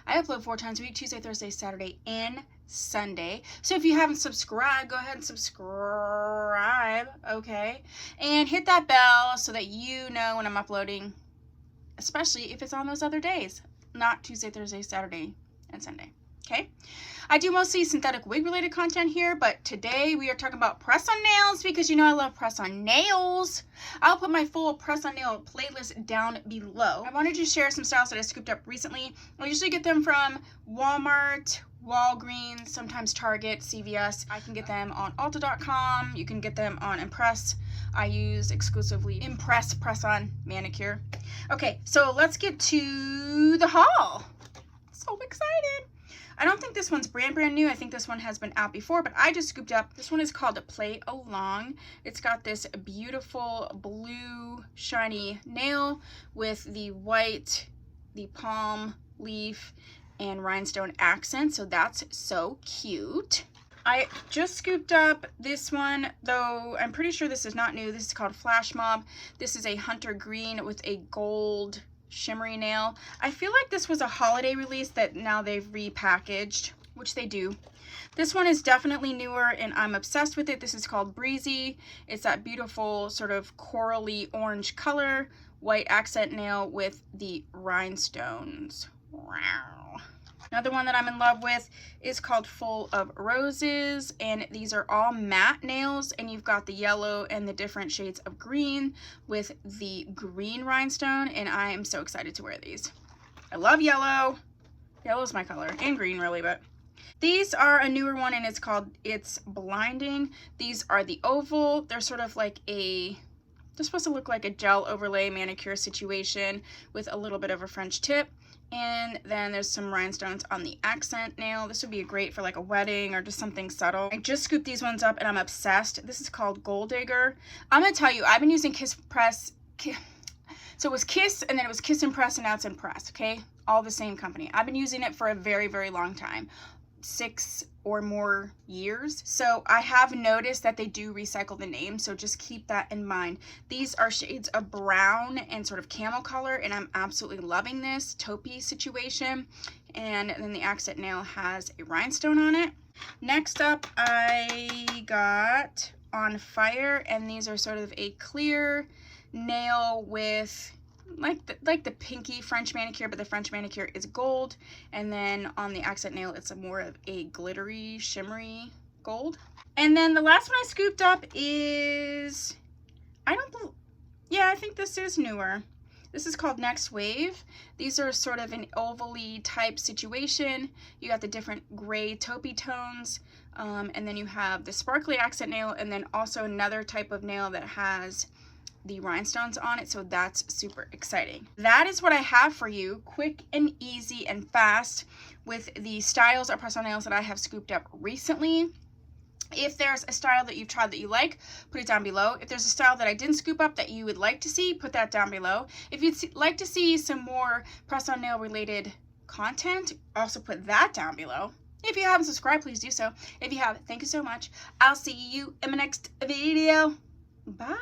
I upload 4 times a week, Tuesday, Thursday, Saturday, and Sunday. So if you haven't subscribed, go ahead and subscribe, okay? And hit that bell so that you know when I'm uploading, especially if it's on those other days, not Tuesday, Thursday, Saturday, and Sunday, okay? I do mostly synthetic wig related content here, but today we are talking about press on nails because you know I love press on nails. I'll put my full press on nail playlist down below. I wanted to share some styles that I scooped up recently. I usually get them from Walmart, Walgreens, sometimes Target, CVS. I can get them on Ulta.com. You can get them on imPress. I use exclusively imPress press-on manicure. Okay, so let's get to the haul. So excited. I don't think this one's brand new. I think this one has been out before, but I just scooped up. This one is called Play Along. It's got this beautiful blue shiny nail with the white, the palm leaf, and rhinestone accent. So that's so cute. I just scooped up this one, though I'm pretty sure this is not new. This is called Flash Mob. This is a hunter green with a gold shimmery nail. I feel like this was a holiday release that now they've repackaged, which they do. This one is definitely newer and I'm obsessed with it. This is called Breezy. It's that beautiful sort of corally orange color, white accent nail with the rhinestones. Wow. Another one that I'm in love with is called Full of Roses, and these are all matte nails, and you've got the yellow and the different shades of green with the green rhinestone, and I am so excited to wear these. I love yellow. Yellow is my color, and green really, but these are a newer one, and it's called It's Blinding. These are the oval. They're sort of like they're supposed to look like a gel overlay manicure situation with a little bit of a French tip. And then there's some rhinestones on the accent nail. This would be great for like a wedding or just something subtle. I just scooped these ones up and I'm obsessed. This is called Gold Digger. I'm gonna tell you, I've been using Kiss Press. So it was Kiss, and then it was Kiss and Press, and now it's imPress, okay? All the same company. I've been using it for a very, very long time. 6 or more years. So I have noticed that they do recycle the name, so just keep that in mind. These are shades of brown and sort of camel color, and I'm absolutely loving this taupey situation. And then the accent nail has a rhinestone on it. Next up, I got On Fire, and these are sort of a clear nail with like the pinky French manicure, but the French manicure is gold, and then on the accent nail it's more of a glittery shimmery gold. And then the last one I scooped up is I think this is newer. This is called Next Wave. These are sort of an ovally type situation. You got the different gray taupey tones, and then you have the sparkly accent nail, and then also another type of nail that has the rhinestones on it, so that's super exciting. That is what I have for you, quick and easy and fast, with the styles of press-on nails that I have scooped up recently. If there's a style that you've tried that you like, put it down below. If there's a style that I didn't scoop up that you would like to see, put that down below. If you'd like to see some more press-on nail related content, also put that down below. If you haven't subscribed, please do so. If you have, thank you so much. I'll see you in my next video. Bye.